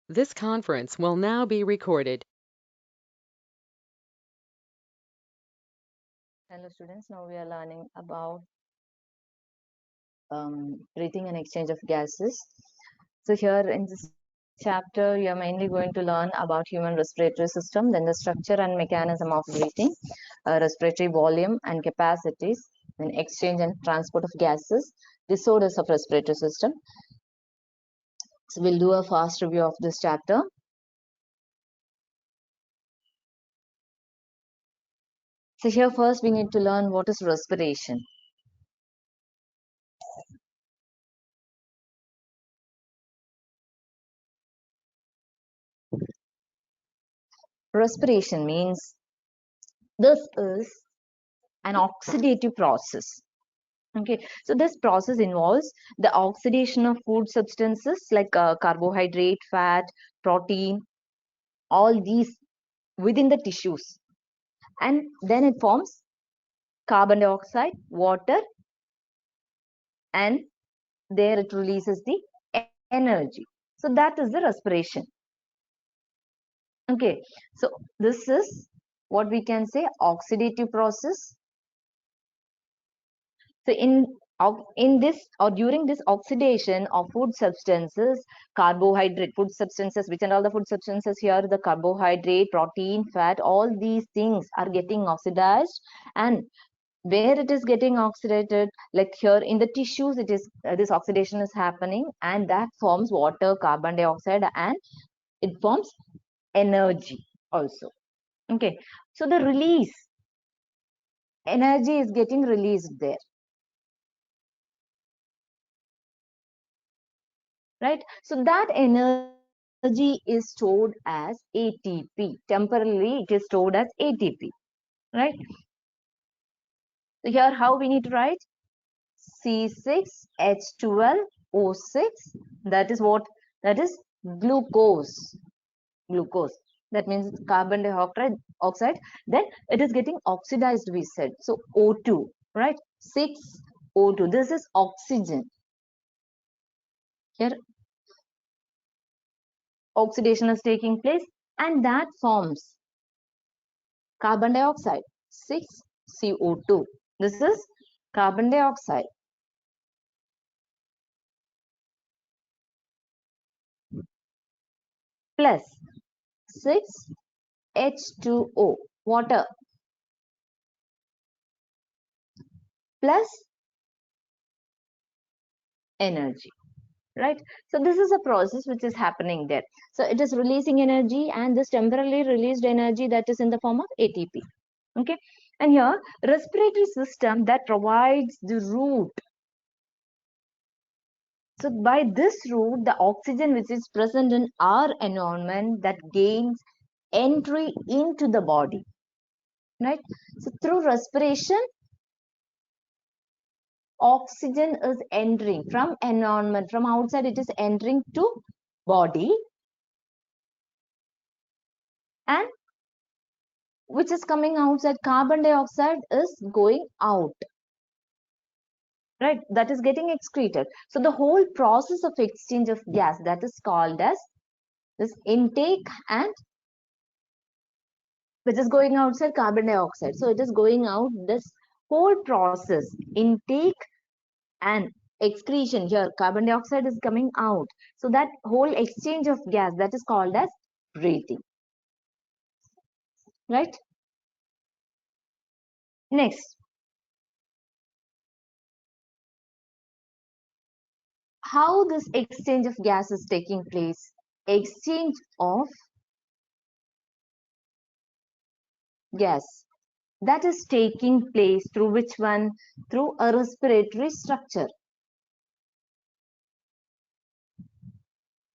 This conference will now be recorded. Hello students, now we are learning about breathing and exchange of gases. So here in this chapter, you are mainly going to learn about human respiratory system, then the structure and mechanism of breathing, respiratory volume and capacities, then exchange and transport of gases, disorders of respiratory system. So we'll do a fast review of this chapter. So here first we need to learn what is respiration. Respiration means this is an oxidative process. Okay, so this process involves the oxidation of food substances like carbohydrate, fat, protein, all these within the tissues, and then it forms carbon dioxide, water, and there it releases the energy. So that is the respiration. Okay, so this is what we can say oxidative process. So in this or during this oxidation of food substances, carbohydrate food substances, which and all the food substances here, the carbohydrate, protein, fat, all these things are getting oxidized, and where it is getting oxidated, like here in the tissues, it is this oxidation is happening, and that forms water, carbon dioxide, and it forms energy also. Okay, so the release energy is getting released there. Right? So that energy is stored as ATP. Temporarily, it is stored as ATP. Right? So here, how we need to write C6H12O6. That is what? That is glucose. Glucose. That means carbon dioxide. Then it is getting oxidized. We said so. O2. Right? 6O2. This is oxygen. Here oxidation is taking place, and that forms carbon dioxide, 6CO2. This is carbon dioxide. Plus 6H2O, water, plus energy. Right? So this is a process which is happening there. So it is releasing energy, and this temporarily released energy, that is in the form of ATP. Okay. And here, respiratory system that provides the route. So by this route, the oxygen which is present in our environment that gains entry into the body. Right? So through respiration, oxygen is entering from environment, from outside it is entering to body, and which is coming outside, carbon dioxide is going out. Right? That is getting excreted. So the whole process of exchange of gas, that is called as this intake, and which is going outside, carbon dioxide. So it is going out, this whole process, intake and excretion. Here carbon dioxide is coming out, so that whole exchange of gas, that is called as breathing. Right? Next, how this exchange of gas is taking place? Exchange of gas, that is taking place through which one? Through a respiratory structure.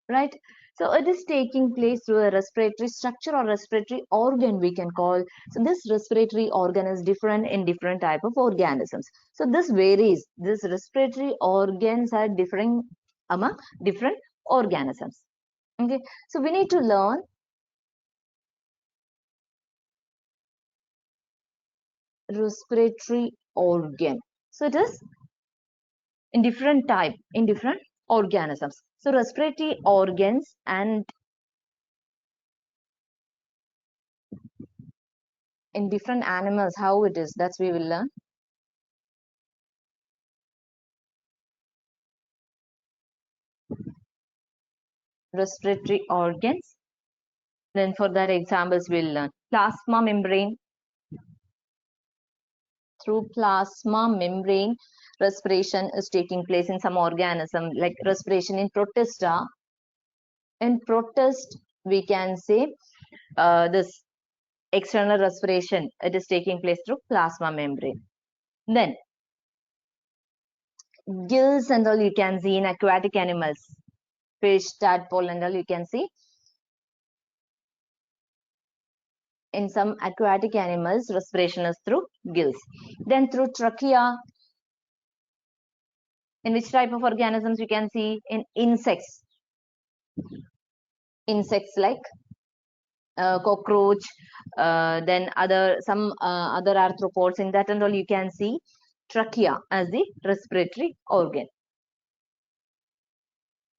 Right? So it is taking place through a respiratory structure or respiratory organ, we can call. So this respiratory organ is different in different type of organisms. So this varies. This respiratory organs are differing among different organisms. Okay. So we need to learn respiratory organ. So it is in different type, in different organisms. So respiratory organs and in different animals, how it is, that's we will learn. Respiratory organs. Then for that examples we'll learn. Plasma membrane. Through plasma membrane, respiration is taking place in some organism, like respiration in protista. In protist, we can say this external respiration, it is taking place through plasma membrane. Then gills and all you can see in aquatic animals, fish, tadpole and all you can see. In some aquatic animals, respiration is through gills. Then through trachea. In which type of organisms you can see? In insects. Insects like cockroach, then some other arthropods, in that and all you can see trachea as the respiratory organ.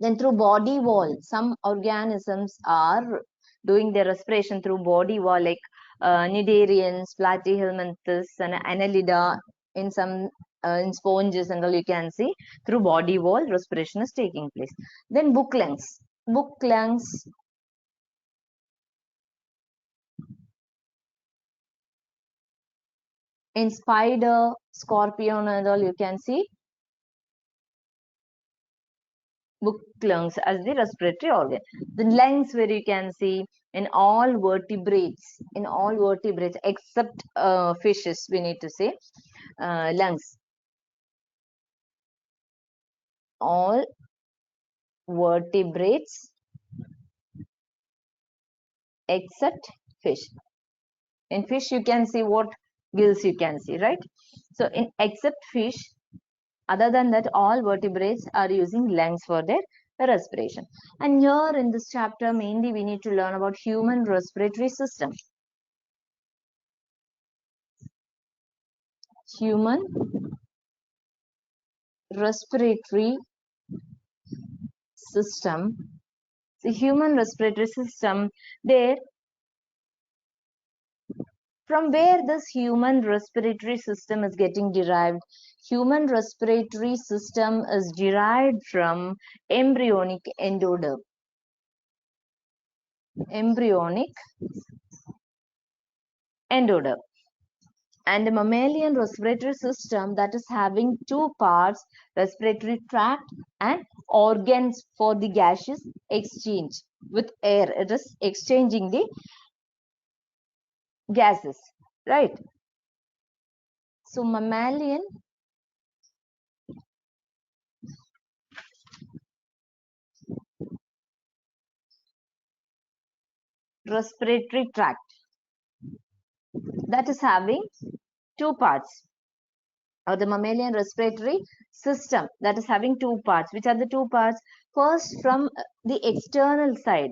Then through body wall, some organisms are doing their respiration through body wall, like cnidarians, platyhelminthes, and annelida. In some in sponges and all you can see through body wall respiration is taking place. Then book lungs. Book lungs. In spider, scorpion and all you can see book lungs as the respiratory organ. The lungs, where you can see in all vertebrates, except fishes, we need to say lungs. All vertebrates except fish. In fish you can see what gills you can see, right? So in except fish, other than that, all vertebrates are using lungs for their respiration. And here in this chapter, mainly we need to learn about human respiratory system. Human respiratory system. The human respiratory system, there, from where this human respiratory system is getting derived? Human respiratory system is derived from embryonic endoderm. Embryonic endoderm. And a mammalian respiratory system that is having two parts, respiratory tract and organs for the gaseous exchange with air. It is exchanging the gases, right? So mammalian respiratory tract that is having two parts, or the mammalian respiratory system that is having two parts. Which are the two parts? First, from the external side,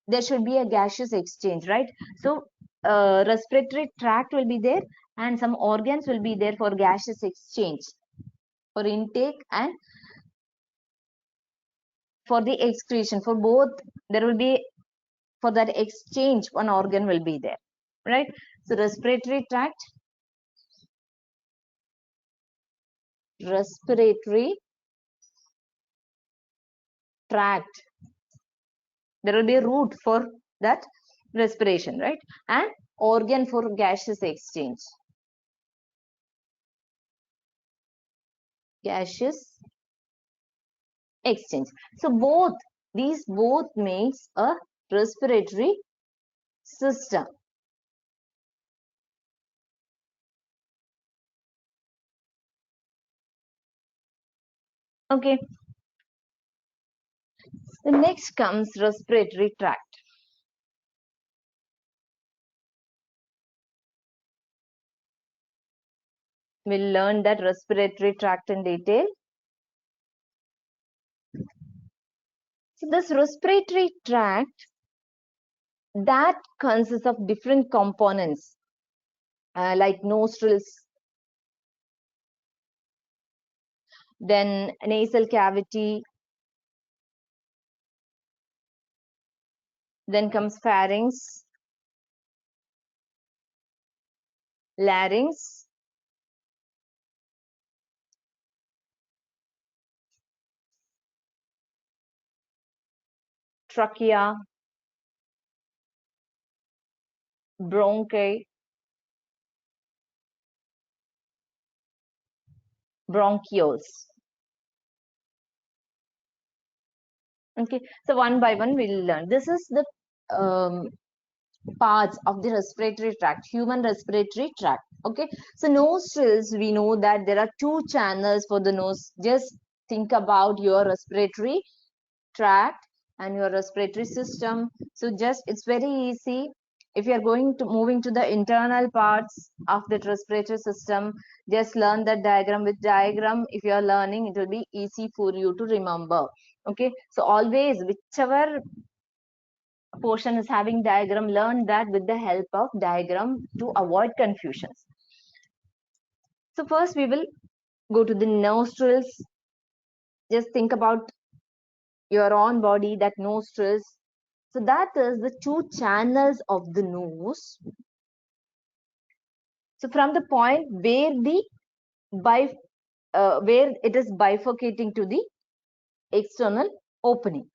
there should be a gaseous exchange, right? So respiratory tract will be there and some organs will be there for gaseous exchange, for intake and for the excretion. For both, there will be, for that exchange, one organ will be there, right? So respiratory tract, there will be a route for that respiration, right? And organ for gaseous exchange. Gaseous exchange. So these both makes a respiratory system. Okay. The next comes respiratory tract. We'll learn that respiratory tract in detail. So this respiratory tract, that consists of different components like nostrils, then nasal cavity, then comes pharynx, larynx, trachea, bronchi, bronchioles. Okay, so one by one we'll learn. This is the parts of the respiratory tract, human respiratory tract. Okay, so nostrils, we know that there are two channels for the nose. Just think about your respiratory tract and your respiratory system. So just it's very easy. If you are going to moving to the internal parts of the respiratory system, just learn that diagram. With diagram, if you are learning, it will be easy for you to remember. Okay, so always whichever portion is having diagram, learn that with the help of diagram to avoid confusions. So first we will go to the nostrils. Just think about your own body, that nostrils. So that is the two channels of the nose. So from the point where the where it is bifurcating to the external opening.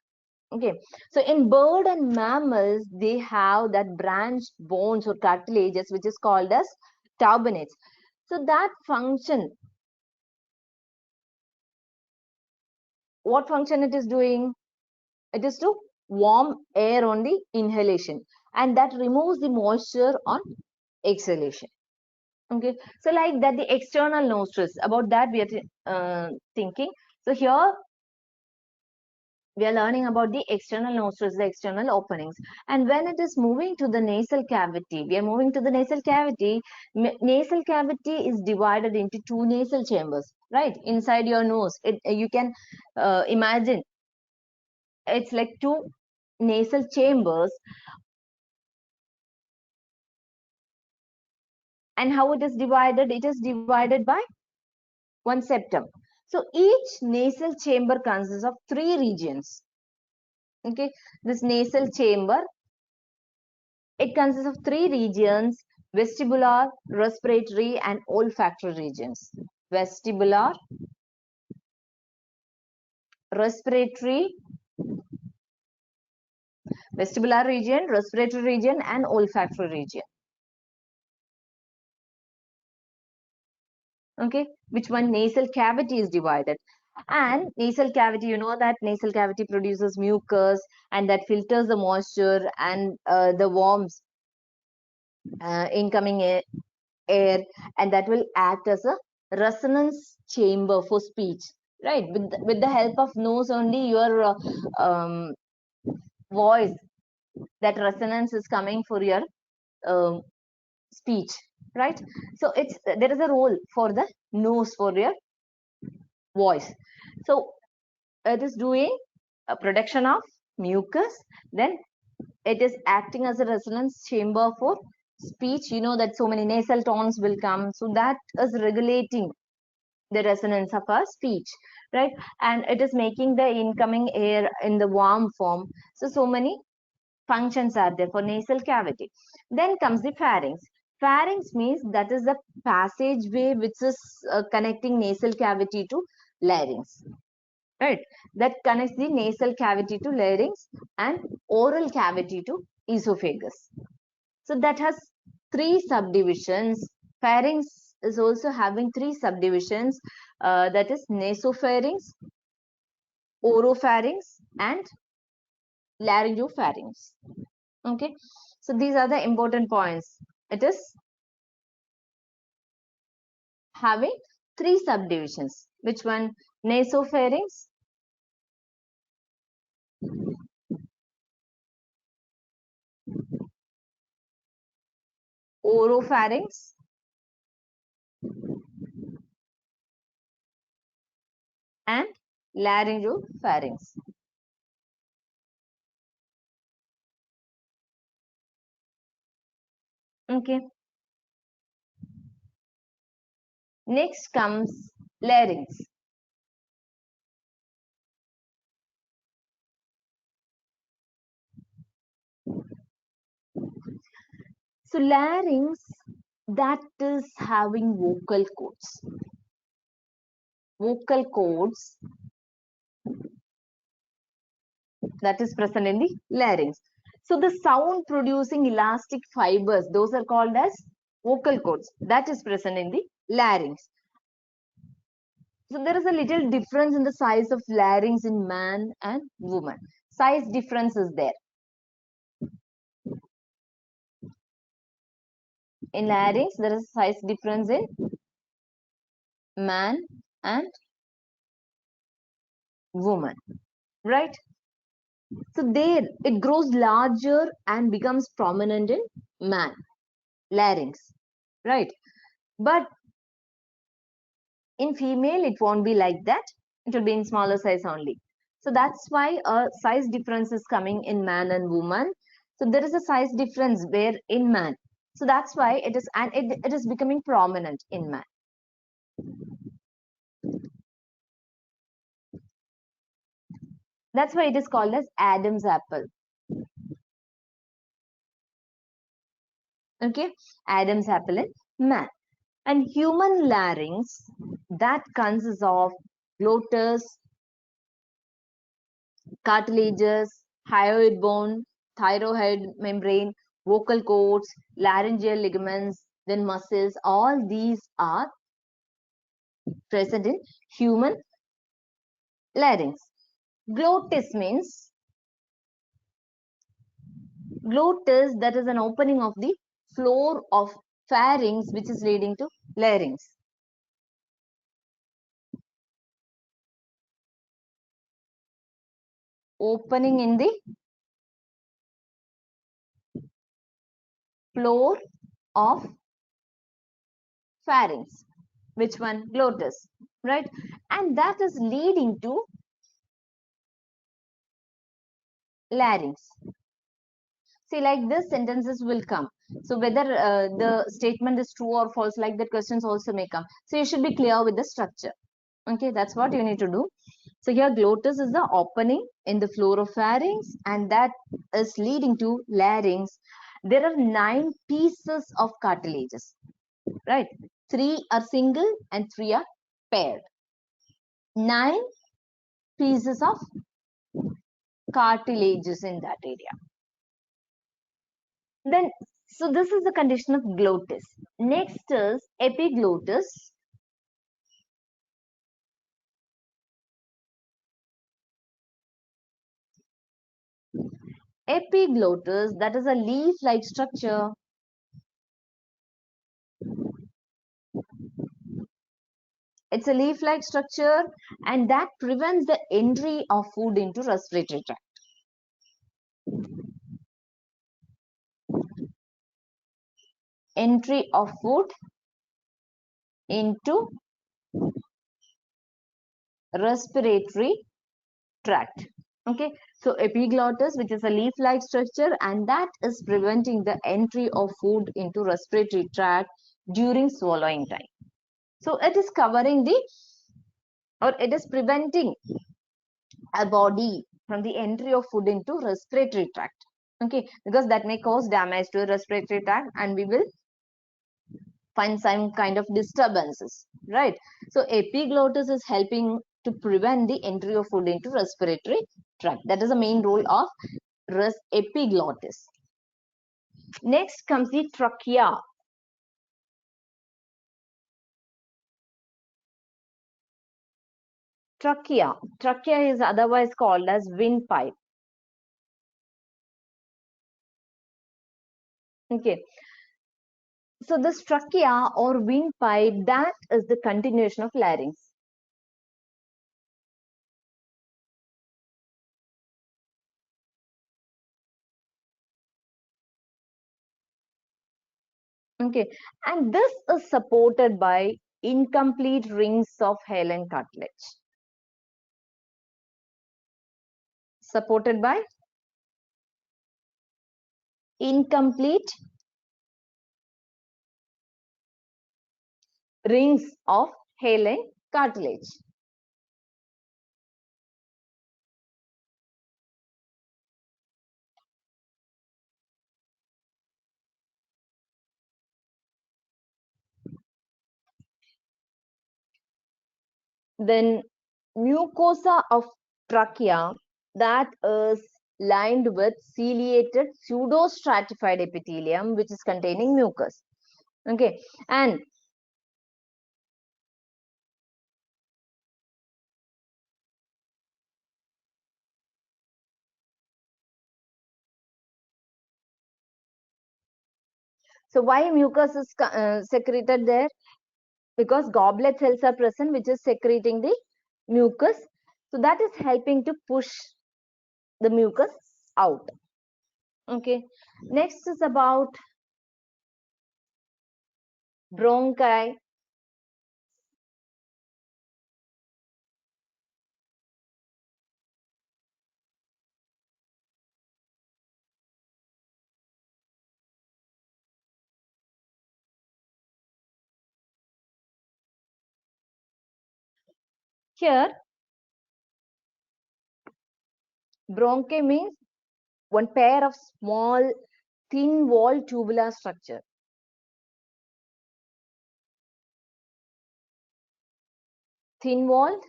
Okay, so in bird and mammals, they have that branched bones or cartilages, which is called as turbinates. So that function, what function it is doing? It is to warm air on the inhalation, and that removes the moisture on exhalation. Okay, so like that, the external nostrils, about that we are thinking. So here we are learning about the external nostrils, the external openings. And when it is moving to the nasal cavity, we are moving to the nasal cavity. Nasal cavity is divided into two nasal chambers, right? Inside your nose, you can imagine it's like two nasal chambers. And how it is divided? It is divided by one septum. So each nasal chamber consists of three regions. Okay, this nasal chamber, it consists of three regions: vestibular, respiratory, and olfactory regions. Vestibular, respiratory, vestibular region, respiratory region, and olfactory region. Okay, which one? Nasal cavity is divided. And nasal cavity, you know that nasal cavity produces mucus, and that filters the moisture and the warmth incoming air, and that will act as a resonance chamber for speech, right? With the help of nose only, your voice, that resonance is coming for your um, speech, right? So it's there is a role for the nose for your voice. So it is doing a production of mucus, then it is acting as a resonance chamber for speech. You know that so many nasal tones will come, so that is regulating the resonance of our speech, right? And it is making the incoming air in the warm form. So many functions are there for nasal cavity. Then comes the pharynx. Pharynx means that is the passageway which is connecting nasal cavity to larynx, right? That connects the nasal cavity to larynx and oral cavity to esophagus. So that has three subdivisions. Pharynx is also having three subdivisions, that is nasopharynx, oropharynx, and laryngopharynx. Okay, so these are the important points. It is having three subdivisions. Which one? Nasopharynx, oropharynx, and laryngopharynx. Okay, next comes larynx. So larynx that is having vocal cords. Vocal cords that is present in the larynx. So the sound producing elastic fibers, those are called as vocal cords, that is present in the larynx. So there is a little difference in the size of larynx in man and woman. Size difference is there. In larynx, there is a size difference in man and woman, right? So there it grows larger and becomes prominent in man, larynx, right? But in female, it won't be like that. It will be in smaller size only. So that's why a size difference is coming in man and woman. So there is a size difference where in man. So that's why it is, and it is becoming prominent in man. That's why it is called as Adam's apple. Okay, Adam's apple in man. And human larynx, that consists of glottis, cartilages, hyoid bone, thyroid membrane, vocal cords, laryngeal ligaments, then muscles. All these are present in human larynx. Glottis means glottis, that is an opening of the floor of pharynx which is leading to larynx. Opening in the floor of pharynx. Which one? Glottis, right? And that is leading to larynx. See, like this sentences will come. So whether the statement is true or false, like that questions also may come. So you should be clear with the structure. Okay, that's what you need to do. So here glottis is the opening in the floor of pharynx, and that is leading to larynx. There are 9 pieces of cartilages, right? 3 are single and 3 are paired. 9 pieces of cartilages in that area. Then, so this is the condition of glottis. Next is epiglottis. Epiglottis, that is a leaf-like structure. It's a leaf-like structure, and that prevents the entry of food into respiratory tract. Entry of food into respiratory tract. Okay, so epiglottis, which is a leaf-like structure, and that is preventing the entry of food into respiratory tract during swallowing time. So it is covering the, or it is preventing a body from the entry of food into respiratory tract. Okay, because that may cause damage to the respiratory tract, and we will find some kind of disturbances, right? So epiglottis is helping to prevent the entry of food into respiratory tract. That is the main role of epiglottis. Next comes the trachea. Trachea is otherwise called as windpipe. Okay, so this trachea or windpipe, that is the continuation of larynx. Okay, and this is supported by incomplete rings of hyaline cartilage. Supported by incomplete rings of hyaline cartilage. Then mucosa of trachea, that is lined with ciliated pseudostratified epithelium which is containing mucus. Okay, and so why mucus is secreted there? Because goblet cells are present which is secreting the mucus, so that is helping to push the mucus out. Okay, next is about bronchi. Here bronchi means one pair of small thin walled tubular structure. Thin walled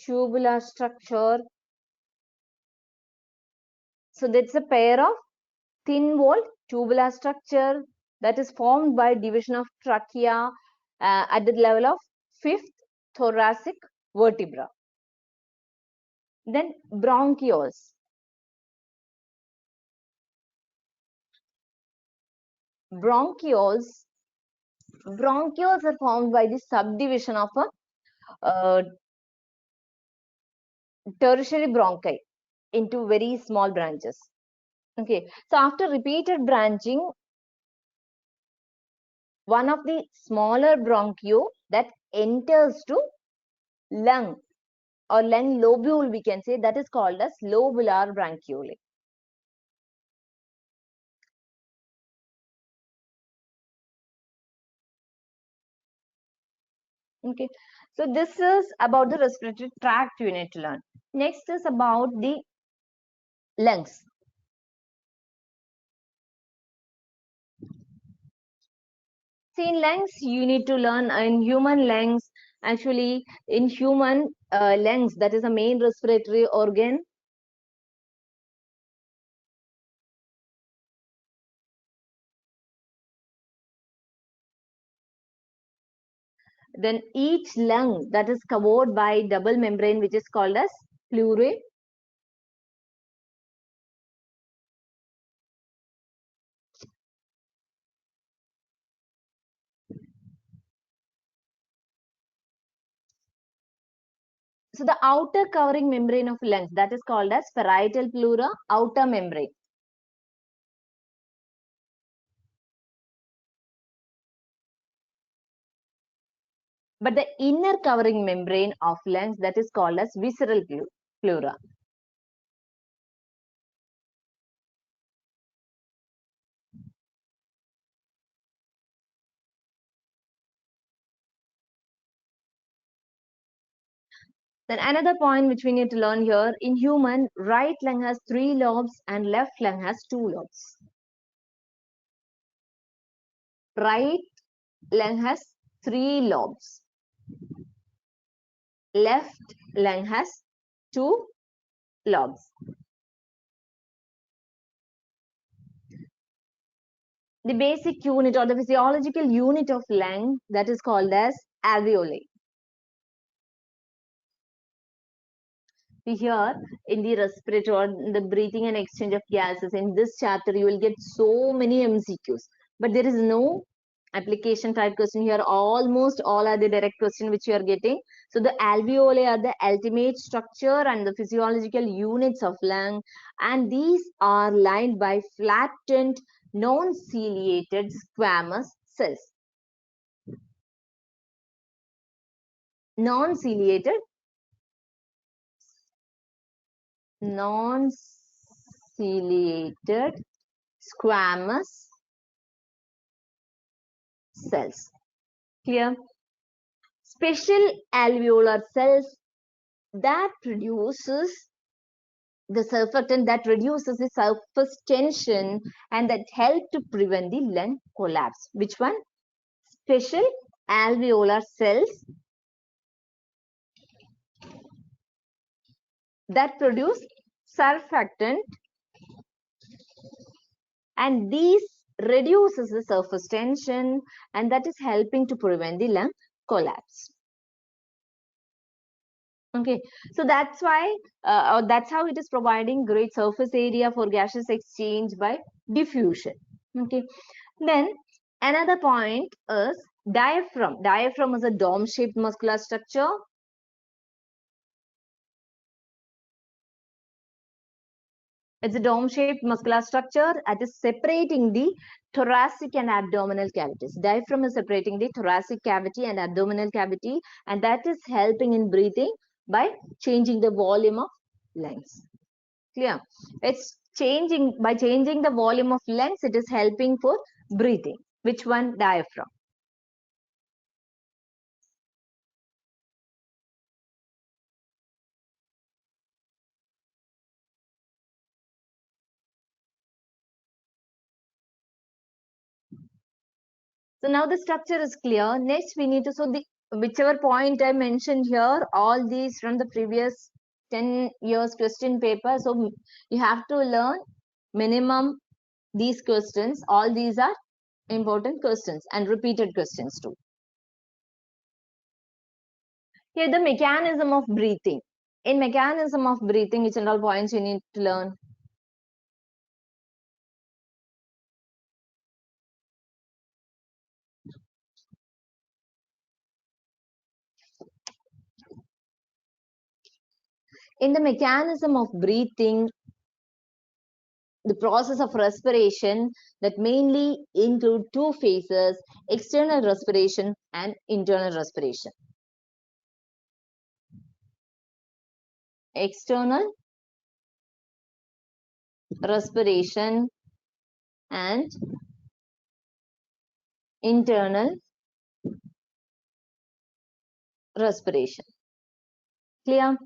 tubular structure. So that's a pair of thin walled tubular structure that is formed by division of trachea at the level of fifth thoracic vertebra. Then bronchioles. Bronchioles. Bronchioles are formed by the subdivision of a tertiary bronchi into very small branches. Okay, so after repeated branching, one of the smaller bronchio that enters to lung or lung lobule, we can say, that is called as lobular bronchiole. Okay, so this is about the respiratory tract you need to learn. Next is about the lungs. See, in lungs, you need to learn in human lungs. Actually, in human lungs, that is the main respiratory organ. Then each lung that is covered by double membrane, which is called as pleurae. So the outer covering membrane of lungs, that is called as parietal pleura, outer membrane. But the inner covering membrane of lungs, that is called as visceral pleura. Then another point which we need to learn here, in human, right lung has 3 lobes and left lung has 2 lobes. Right lung has 3 lobes. Left lung has 2 lobes. The basic unit or the physiological unit of lung, that is called as alveoli. Here in the respiratory, the breathing and exchange of gases, in this chapter you will get so many MCQs, but there is no application type question here. Almost all are the direct question which you are getting. So the alveoli are the ultimate structure and the physiological units of lung, and these are lined by flattened non-ciliated squamous cells. Non-ciliated squamous cells. Clear? Special alveolar cells that produces the surfactant that reduces the surface tension and that help to prevent the lung collapse. Which one? special alveolar cells that produce surfactant, and these reduces the surface tension, and that is helping to prevent the lung collapse. Okay, so that's why that's how it is providing great surface area for gaseous exchange by diffusion. Okay, then another point is diaphragm. Diaphragm is a dome-shaped muscular structure. It's a dome-shaped muscular structure that is separating the thoracic and abdominal cavities. Diaphragm is separating the thoracic cavity and abdominal cavity, and that is helping in breathing by changing the volume of lungs. Clear? It's changing, by changing the volume of lungs, it is helping for breathing. Which one? Diaphragm. So now the structure is clear. Next, we need to, so the whichever point I mentioned here, all these from the previous 10 years question paper. So you have to learn minimum these questions. All these are important questions and repeated questions too. Here, the mechanism of breathing. In mechanism of breathing, which are all points you need to learn? In the mechanism of breathing, the process of respiration that mainly include two phases, external respiration and internal respiration. External respiration and internal respiration. Clear?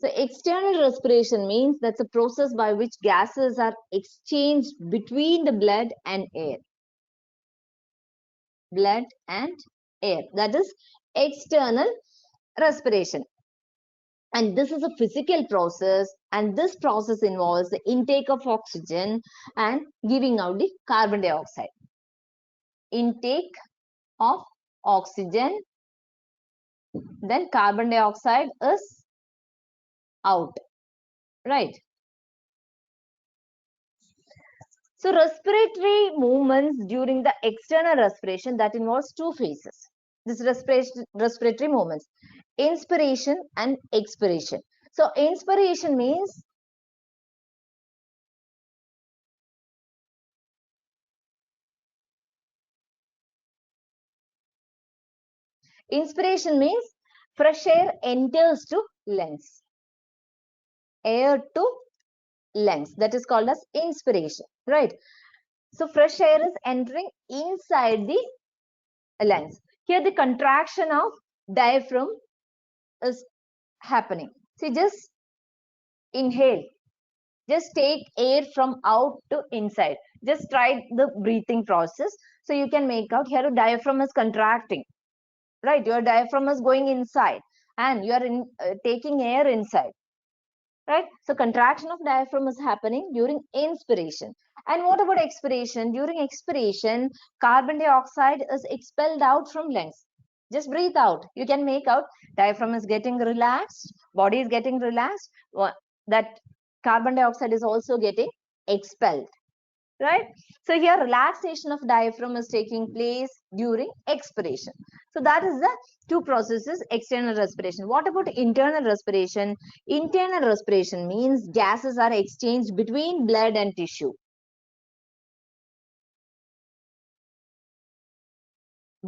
So external respiration means that's a process by which gases are exchanged between the blood and air. Blood and air. That is external respiration. And this is a physical process, and this process involves the intake of oxygen and giving out the carbon dioxide. Intake of oxygen, then carbon dioxide is out, right? So respiratory movements during the external respiration, that involves two phases. This respiratory movements, inspiration and expiration. So inspiration means fresh air enters to lungs. Air to lungs, that is called as inspiration, right? So fresh air is entering inside the lungs. Here the contraction of diaphragm is happening. See, just inhale, just take air from out to inside. Just try the breathing process. So you can make out here, diaphragm is contracting, right? Your diaphragm is going inside and you are taking air inside, right? So contraction of diaphragm is happening during inspiration. And what about expiration? During expiration, carbon dioxide is expelled out from lungs. Just breathe out. You can make out diaphragm is getting relaxed, body is getting relaxed. That carbon dioxide is also getting expelled, right? So here relaxation of diaphragm is taking place during expiration. So that is the two processes, external respiration. What about internal respiration? Internal respiration means gases are exchanged between blood and tissue.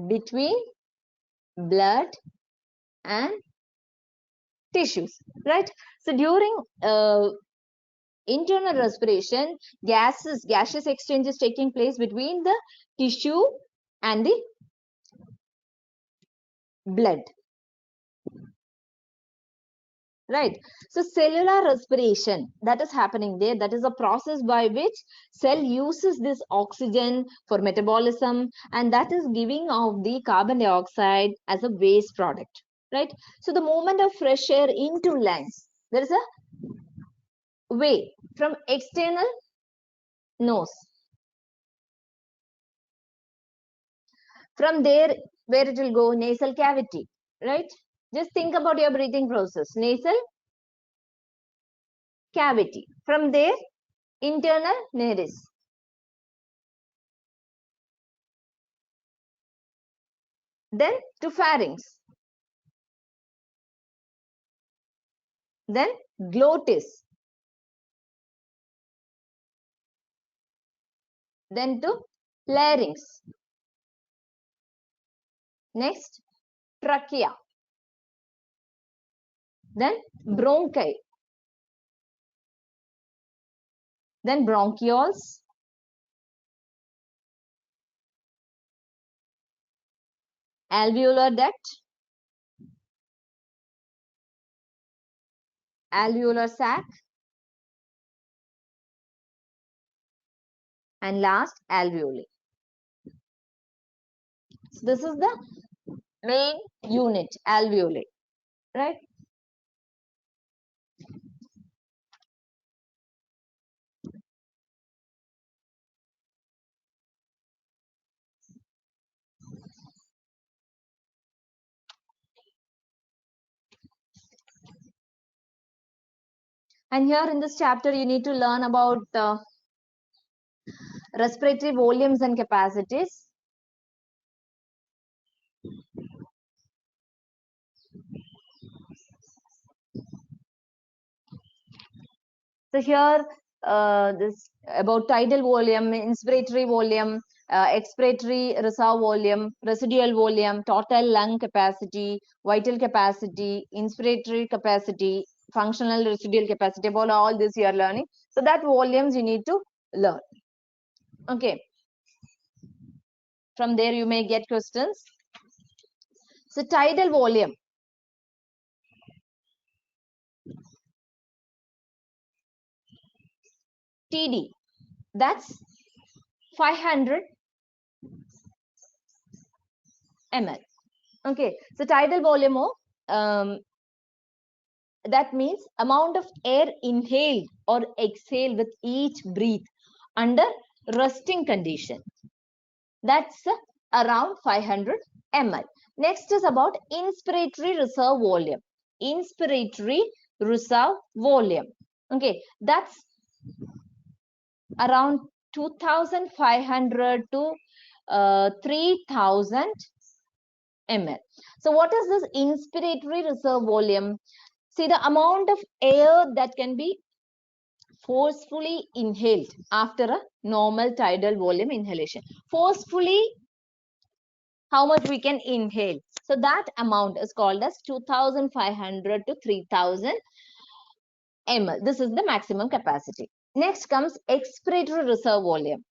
Between blood and tissues, right? So during internal respiration, gaseous exchange is taking place between the tissue and the blood. right? So cellular respiration, that is happening there. That is a process by which cell uses this oxygen for metabolism, and that is giving off the carbon dioxide as a waste product, right? So the movement of fresh air into lungs, there is a way from external nose. From there, where it will go? Nasal cavity, right? Just think about your breathing process. Nasal cavity. From there, internal nares. Then to pharynx. Then glottis. Then to larynx. Next, trachea. Then bronchi. Then bronchioles. Alveolar duct. Alveolar sac. And last, alveoli. So this is the main unit, alveoli, right? And here in this chapter, you need to learn about respiratory volumes and capacities. So here, this about tidal volume, inspiratory volume, expiratory reserve volume, residual volume, total lung capacity, vital capacity, inspiratory capacity, functional residual capacity. About all this you are learning. So that volumes you need to learn. Okay. From there you may get questions. So tidal volume. TD. That's 500 ml. Okay. So tidal volume, that means amount of air inhaled or exhaled with each breath under resting condition. That's around 500 ml. Next is about inspiratory reserve volume. Inspiratory reserve volume. Okay, that's around 2,500 to 3,000 ml. So what is this inspiratory reserve volume? See, the amount of air that can be forcefully inhaled after a normal tidal volume inhalation. Forcefully, how much we can inhale? So that amount is called as 2,500 to 3,000 ml. This is the maximum capacity. Next comes expiratory reserve volume.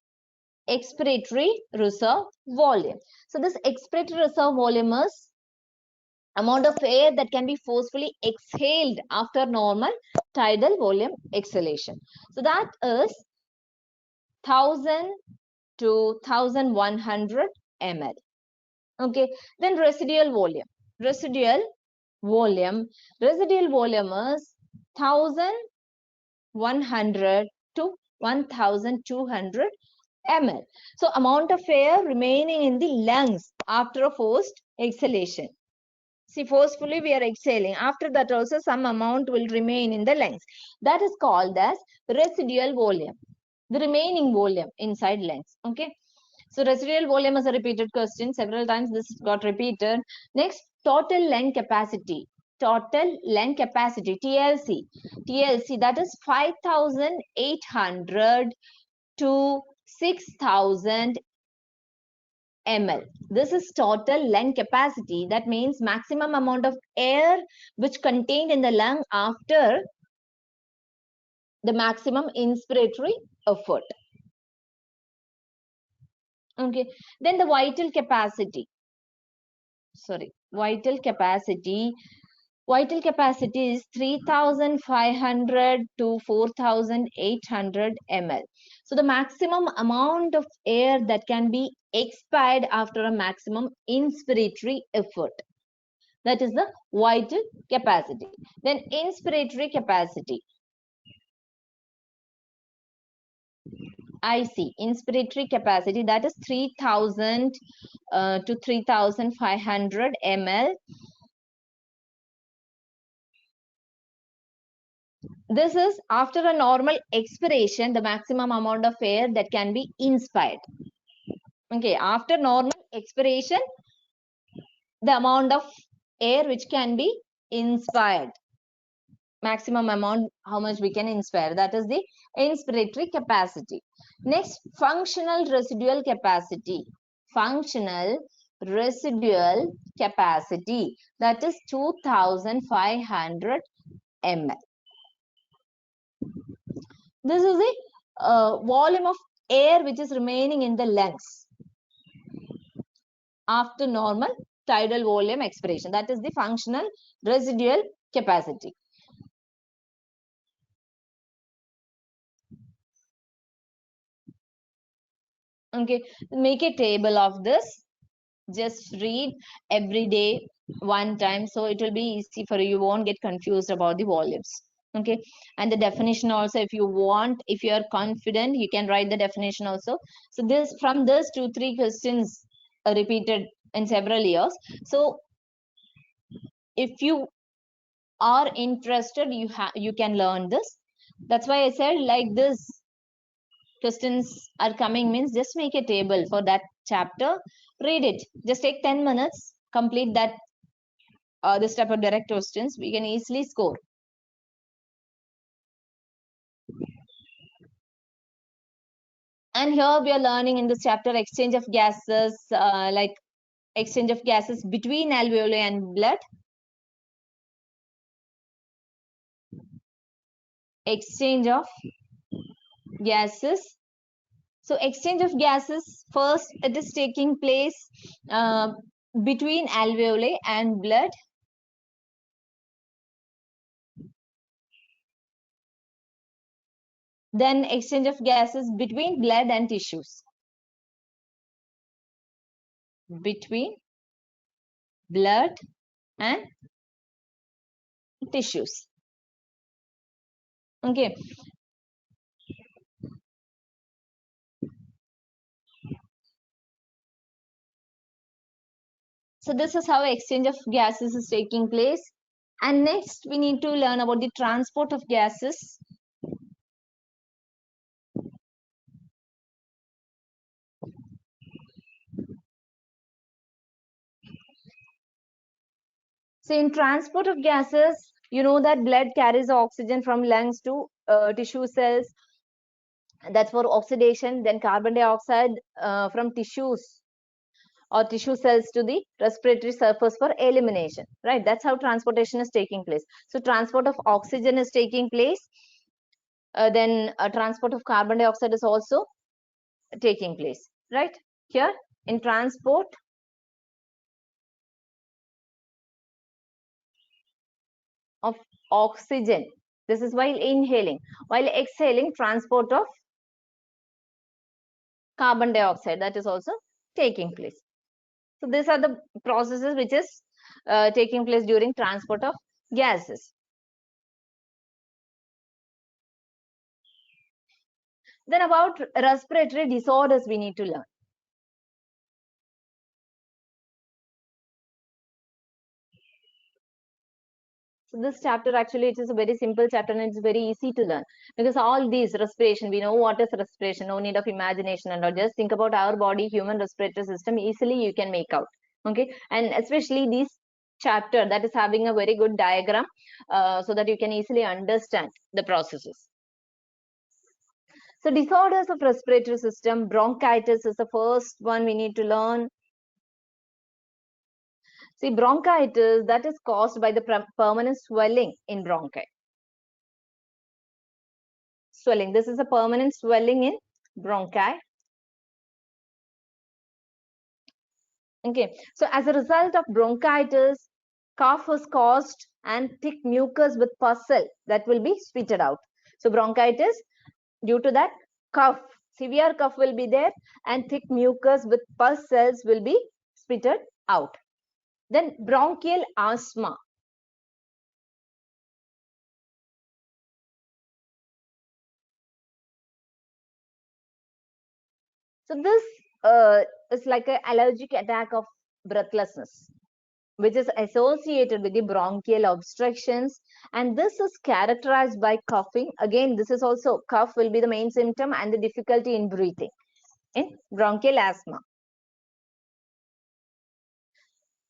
Expiratory reserve volume. So this expiratory reserve volume is amount of air that can be forcefully exhaled after normal tidal volume exhalation. So that is 1,000 to 1,100 ml. Okay, then residual volume. Residual volume is 1,100 to 1,200 ml. So amount of air remaining in the lungs after a forced exhalation. See, forcefully we are exhaling. After that also some amount will remain in the lungs. That is called as residual volume. The remaining volume inside lungs. Okay. So residual volume is a repeated question. Several times this got repeated. Next, total lung capacity. Total lung capacity, TLC. TLC, that is 5,800 to 6,000 ml. This is total lung capacity. That means maximum amount of air which contained in the lung after the maximum inspiratory effort. Okay. Then the vital capacity. Vital capacity. Vital capacity is 3,500 to 4,800 ml. So the maximum amount of air that can be expired after a maximum inspiratory effort. That is the vital capacity. Then inspiratory capacity. IC, inspiratory capacity, that is 3,000 to 3,500 ml. This is after a normal expiration, the maximum amount of air that can be inspired. Okay, after normal expiration, the amount of air which can be inspired, maximum amount how much we can inspire, that is the inspiratory capacity. Next, functional residual capacity. Functional residual capacity, that is 2,500 ml. This is the volume of air which is remaining in the lungs after normal tidal volume expiration. That is the functional residual capacity. Okay, make a table of this. Just read every day one time, so it will be easy for you. You won't get confused about the volumes. Okay, and the definition also, if you want, if you are confident, you can write the definition also. So this, from this 2-3 questions are repeated in several years. So if you are interested, you can learn this. That's why I said, like, this questions are coming means just make a table for that chapter, read it, just take 10 minutes, complete that this type of direct questions, we can easily score. And here we are learning in this chapter exchange of gases, like exchange of gases between alveoli and blood, exchange of gases. So exchange of gases, first it is taking place between alveoli and blood. Then exchange of gases between blood and tissues. Between blood and tissues. Okay. So this is how exchange of gases is taking place. And next we need to learn about the transport of gases. So in transport of gases, you know that blood carries oxygen from lungs to tissue cells. That's for oxidation. Then carbon dioxide from tissues or tissue cells to the respiratory surface for elimination, right? That's how transportation is taking place. So transport of oxygen is taking place. Then transport of carbon dioxide is also taking place, right? Here in transport of oxygen, this is while inhaling. While exhaling, transport of carbon dioxide, that is also taking place. So these are the processes which is taking place during transport of gases. Then about respiratory disorders we need to learn. So this chapter, actually, it is a very simple chapter and it's very easy to learn, because all these respiration, we know what is respiration, no need of imagination, and just think about our body, human respiratory system, easily you can make out. Okay, and especially this chapter that is having a very good diagram, so that you can easily understand the processes. So disorders of respiratory system, bronchitis is the first one we need to learn. See, bronchitis, that is caused by the permanent swelling in bronchi. Swelling, this is a permanent swelling in bronchi. Okay, so as a result of bronchitis, cough is caused and thick mucus with pus cell that will be spitted out. So bronchitis, due to that, cough, severe cough will be there and thick mucus with pus cells will be spitted out. Then bronchial asthma. So this is like an allergic attack of breathlessness, which is associated with the bronchial obstructions, and this is characterized by coughing. Again, this is also cough will be the main symptom and the difficulty in breathing in bronchial asthma.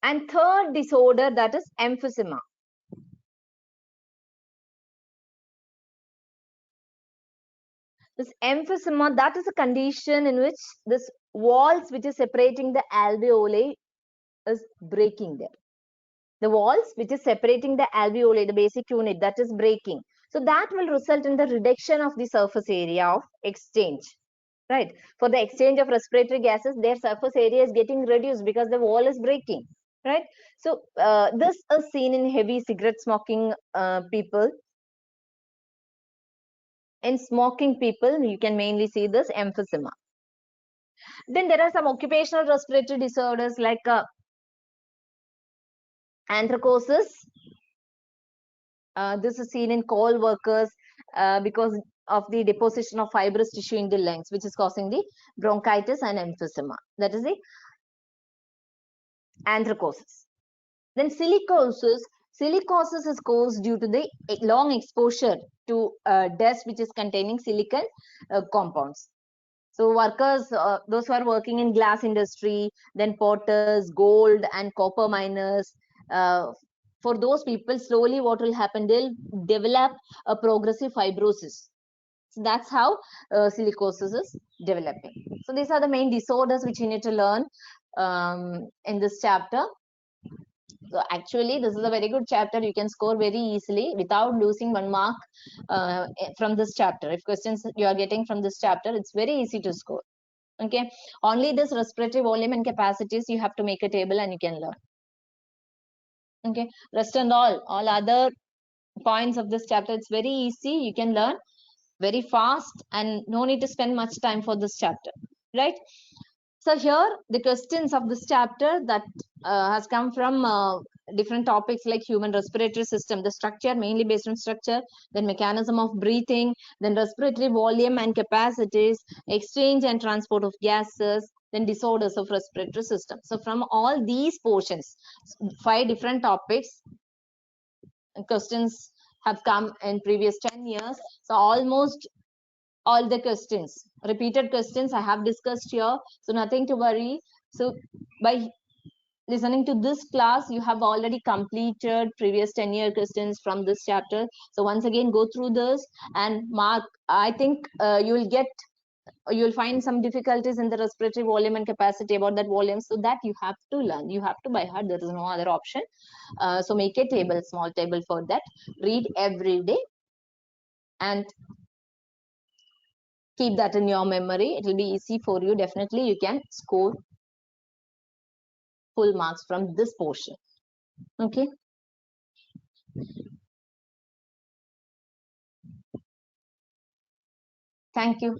And third disorder, that is emphysema. This emphysema, that is a condition in which this walls which is separating the alveoli is breaking there. The walls which is separating the alveoli, the basic unit, that is breaking. So that will result in the reduction of the surface area of exchange, right? For the exchange of respiratory gases, their surface area is getting reduced because the wall is breaking, right? So this is seen in heavy cigarette smoking people. In smoking people, you can mainly see this emphysema. Then there are some occupational respiratory disorders like anthracosis. This is seen in coal workers because of the deposition of fibrous tissue in the lungs, which is causing the bronchitis and emphysema. That is the anthracosis. Then silicosis. Silicosis is caused due to the long exposure to dust which is containing silicon compounds. So workers, those who are working in glass industry, then potters, gold and copper miners, for those people, slowly what will happen, they'll develop a progressive fibrosis. So that's how silicosis is developing. So these are the main disorders which you need to learn in this chapter. So actually, this is a very good chapter. You can score very easily without losing 1 mark from this chapter. If questions you are getting from this chapter, it's very easy to score. Okay, only this respiratory volume and capacities you have to make a table and you can learn. Okay, rest and all other points of this chapter, it's very easy. You can learn very fast and no need to spend much time for this chapter, right? So here the questions of this chapter that has come from different topics like human respiratory system, the structure mainly based on structure, then mechanism of breathing, then respiratory volume and capacities, exchange and transport of gases, then disorders of respiratory system. So from all these portions, 5 different topics, questions have come in previous 10 years. So almost all the questions, repeated questions I have discussed here, so nothing to worry. So by listening to this class, you have already completed previous 10-year questions from this chapter. So once again, go through this and mark. I think you'll find some difficulties in the respiratory volume and capacity about that volume, so that you have to learn, you have to by heart, there is no other option. So make a table, small table for that, read every day and keep that in your memory. It will be easy for you. Definitely you can score full marks from this portion. Okay, thank you.